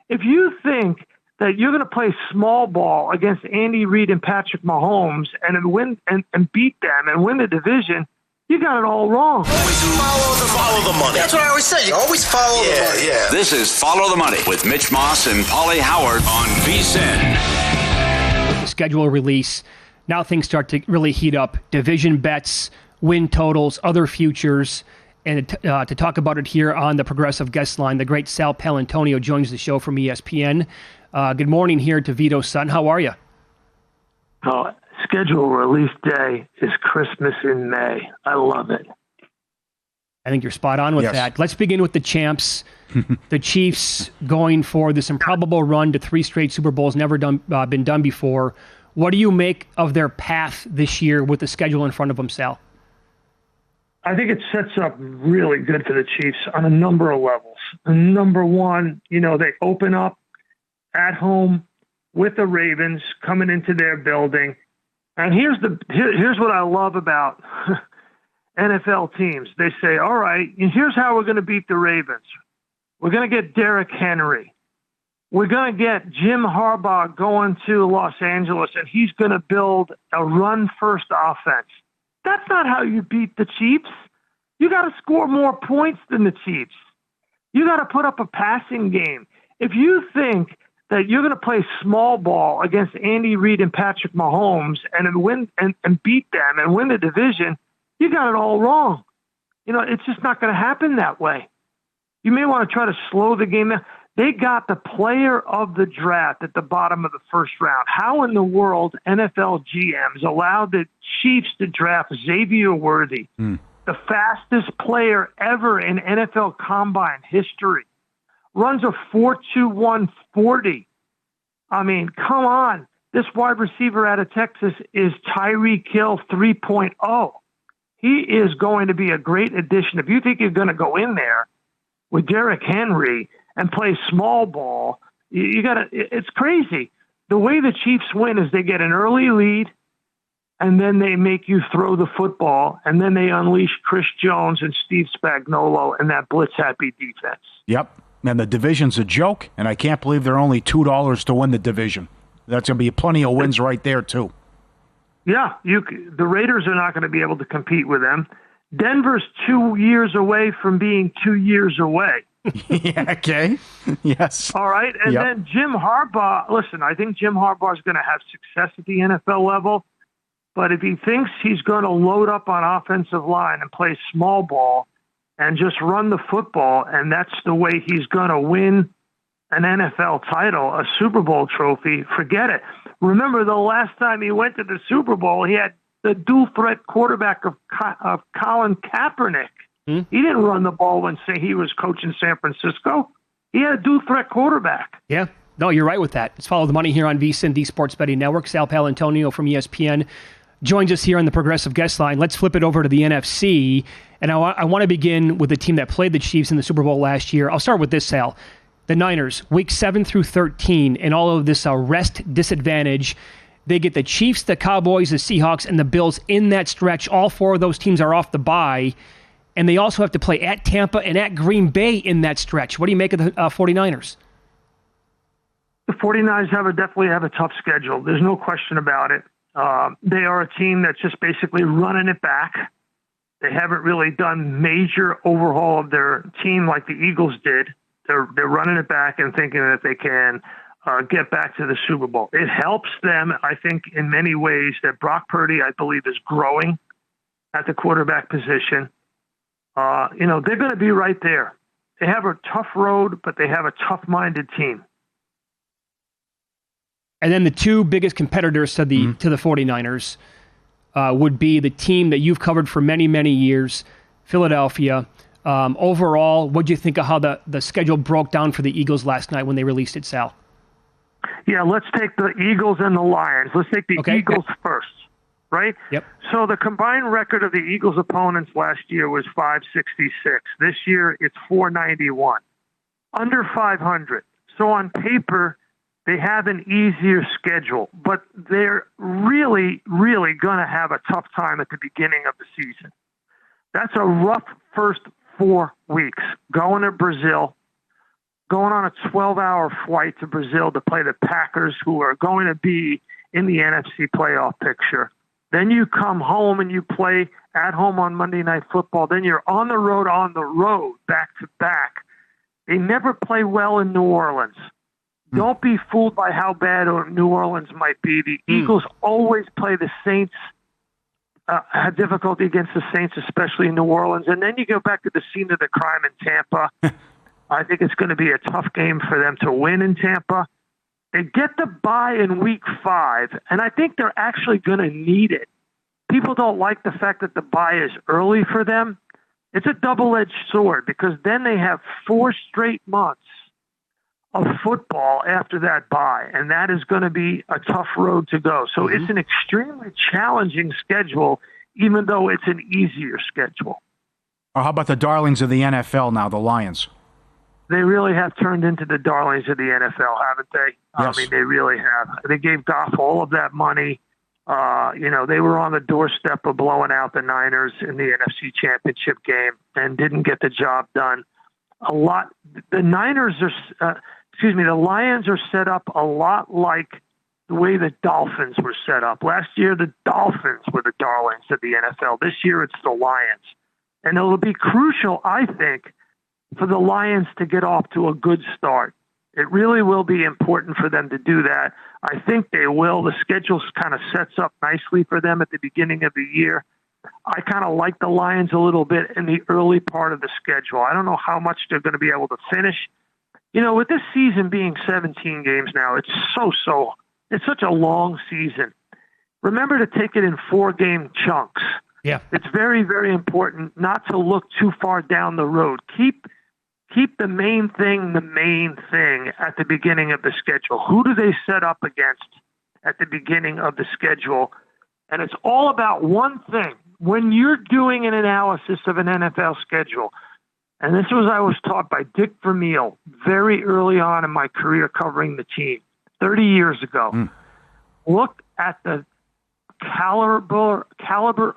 If you think that you're going to play small ball against Andy Reid and Patrick Mahomes and win and beat them and win the division, you got it all wrong. Always follow the money. That's what I always say. You always follow the money. Yeah. This is Follow the Money with Mitch Moss and Paulie Howard on VSiN. With the schedule release, now things start to really heat up. Division bets, win totals, other futures. And to talk about it here on the Progressive Guest Line, the great Sal Paolantonio joins the show from ESPN. Good morning here to Vito's son. How are you? Oh, schedule release day is Christmas in May. I love it. I think you're spot on with that. Let's begin with the champs. The Chiefs going for this improbable run to 3 straight Super Bowls, never been done before. What do you make of their path this year with the schedule in front of them, Sal? I think it sets up really good for the Chiefs on a number of levels. Number one, they open up at home with the Ravens coming into their building. And here's what I love about NFL teams. They say, all right, here's how we're going to beat the Ravens. We're going to get Derrick Henry. We're going to get Jim Harbaugh going to Los Angeles, and he's going to build a run-first offense. That's not how you beat the Chiefs. You got to score more points than the Chiefs. You got to put up a passing game. If you think that you're going to play small ball against Andy Reid and Patrick Mahomes and win and beat them and win the division, you got it all wrong. It's just not going to happen that way. You may want to try to slow the game down. They got the player of the draft at the bottom of the first round. How in the world NFL GMs allowed the Chiefs to draft Xavier Worthy, the fastest player ever in NFL Combine history, runs a 4.21 40. I mean, come on. This wide receiver out of Texas is Tyreek Hill 3.0. He is going to be a great addition. If you think you're going to go in there with Derrick Henry and play small ball, it's crazy. The way the Chiefs win is they get an early lead, and then they make you throw the football, and then they unleash Chris Jones and Steve Spagnuolo and that blitz-happy defense. Yep, and the division's a joke, and I can't believe they're only $2 to win the division. That's going to be plenty of wins right there, too. Yeah, the Raiders are not going to be able to compete with them. Denver's 2 years away from being 2 years away. Yeah, okay. Yes. All right. And then Jim Harbaugh, listen, I think Jim Harbaugh is going to have success at the NFL level. But if he thinks he's going to load up on offensive line and play small ball and just run the football, and that's the way he's going to win an NFL title, a Super Bowl trophy, forget it. Remember the last time he went to the Super Bowl, he had the dual threat quarterback of Colin Kaepernick. He didn't run the ball when he was coaching San Francisco. He had a dual threat quarterback. Yeah. No, you're right with that. Let's follow the money here on VSiN, the Sports Betting Network. Sal Paolantonio from ESPN joins us here on the Progressive Guest Line. Let's flip it over to the NFC. And I want to begin with the team that played the Chiefs in the Super Bowl last year. I'll start with this, Sal. The Niners, week 7 through 13, and all of this rest disadvantage. They get the Chiefs, the Cowboys, the Seahawks, and the Bills in that stretch. All 4 of those teams are off the bye. And they also have to play at Tampa and at Green Bay in that stretch. What do you make of the 49ers? The 49ers definitely have a tough schedule. There's no question about it. They are a team that's just basically running it back. They haven't really done major overhaul of their team like the Eagles did. They're running it back and thinking that they can get back to the Super Bowl. It helps them, I think, in many ways that Brock Purdy, I believe, is growing at the quarterback position. They're going to be right there. They have a tough road, but they have a tough-minded team. And then the 2 biggest competitors to the 49ers would be the team that you've covered for many, many years, Philadelphia. Overall, what do you think of how the schedule broke down for the Eagles last night when they released it, Sal? Yeah, let's take the Eagles and the Lions. Let's take the Eagles first, right? Yep. So the combined record of the Eagles' opponents last year was 566. This year, it's 491. Under 500. So on paper, they have an easier schedule, but they're really, really going to have a tough time at the beginning of the season. That's a rough first 4 weeks. Going to Brazil, going on a 12-hour flight to Brazil to play the Packers, who are going to be in the NFC playoff picture. Then you come home and you play at home on Monday Night Football. Then you're on the road, back to back. They never play well in New Orleans. Don't be fooled by how bad New Orleans might be. The Eagles always play the Saints, have difficulty against the Saints, especially in New Orleans. And then you go back to the scene of the crime in Tampa. I think it's going to be a tough game for them to win in Tampa. They get the bye in week 5, and I think they're actually going to need it. People don't like the fact that the bye is early for them. It's a double-edged sword because then they have 4 straight months of football after that bye, and that is going to be a tough road to go. So it's an extremely challenging schedule, even though it's an easier schedule. Or how about the darlings of the NFL now, the Lions? They really have turned into the darlings of the NFL, haven't they? Yes. I mean, they really have. They gave Goff all of that money. They were on the doorstep of blowing out the Niners in the NFC Championship game and didn't get the job done. The Lions are set up a lot like the way the Dolphins were set up. Last year, the Dolphins were the darlings of the NFL. This year, it's the Lions. And it'll be crucial, I think, for the Lions to get off to a good start. It really will be important for them to do that. I think they will. The schedule kind of sets up nicely for them at the beginning of the year. I kind of like the Lions a little bit in the early part of the schedule. I don't know how much they're going to be able to finish. With this season being 17 games now, it's such a long season. Remember to take it in 4-game chunks. Yeah. It's very, very important not to look too far down the road. Keep the main thing at the beginning of the schedule. Who do they set up against at the beginning of the schedule? And it's all about one thing. When you're doing an analysis of an NFL schedule, and this was I was taught by Dick Vermeil very early on in my career covering the team, 30 years ago, look at the caliber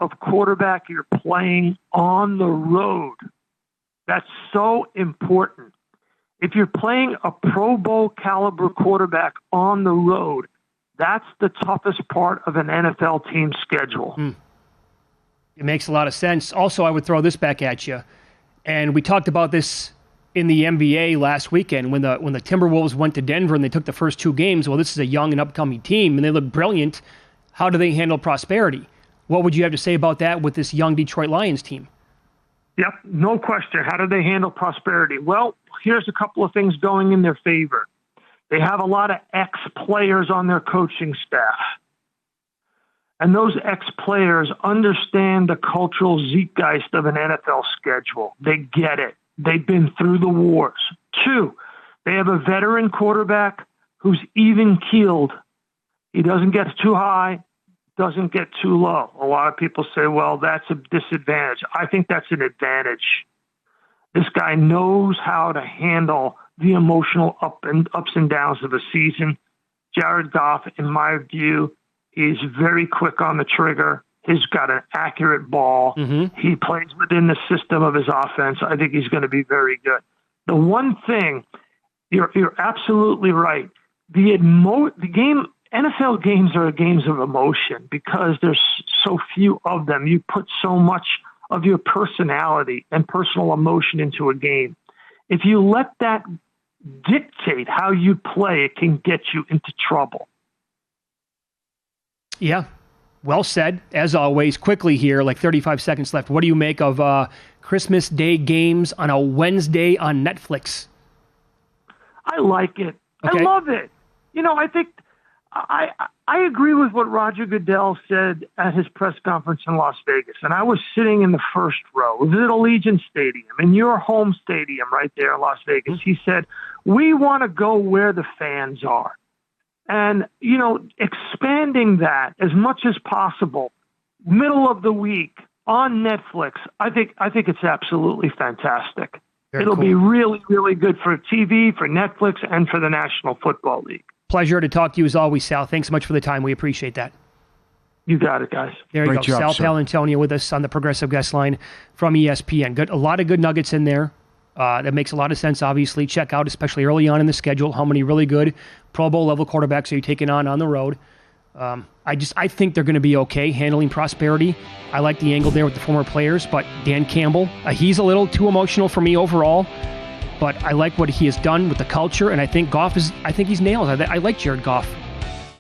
of quarterback you're playing on the road. That's so important. If you're playing a Pro Bowl caliber quarterback on the road, that's the toughest part of an NFL team's schedule. It makes a lot of sense. Also, I would throw this back at you. And we talked about this in the NBA last weekend when the Timberwolves went to Denver and they took the first 2 games. Well, this is a young and upcoming team, and they look brilliant. How do they handle prosperity? What would you have to say about that with this young Detroit Lions team? Yep, no question. How do they handle prosperity? Well, here's a couple of things going in their favor. They have a lot of ex-players on their coaching staff. And those ex-players understand the cultural zeitgeist of an NFL schedule. They get it. They've been through the wars. 2, they have a veteran quarterback who's even-keeled. He doesn't get too high, doesn't get too low. A lot of people say, well, that's a disadvantage. I think that's an advantage. This guy knows how to handle the emotional ups and downs of a season. Jared Goff, in my view, is very quick on the trigger. He's got an accurate ball. He plays within the system of his offense. I think he's going to be very good. The one thing, you're absolutely right. The game. NFL games are games of emotion because there's so few of them. You put so much of your personality and personal emotion into a game. If you let that dictate how you play, it can get you into trouble. Yeah, well said. As always, quickly here, like 35 seconds left. What do you make of Christmas Day games on a Wednesday on Netflix? I like it. Okay. I love it. I think I agree with what Roger Goodell said at his press conference in Las Vegas. And I was sitting in the first row. It was at Allegiant Stadium, in your home stadium right there in Las Vegas. He said, we want to go where the fans are. And, expanding that as much as possible, middle of the week on Netflix, I think it's absolutely fantastic. It'll be really, really good for TV, for Netflix, and for the National Football League. Pleasure to talk to you as always, Sal. Thanks so much for the time. We appreciate that. You got it, guys. There you Great go. job, Sal sir. Paolantonio with us on the Progressive Guest Line from ESPN. A lot of good nuggets in there. That makes a lot of sense, obviously. Check out, especially early on in the schedule, how many really good Pro Bowl level quarterbacks are you taking on the road. I think they're going to be okay handling prosperity. I like the angle there with the former players, but Dan Campbell, he's a little too emotional for me overall. But I like what he has done with the culture, and I think he's nailed. I like Jared Goff.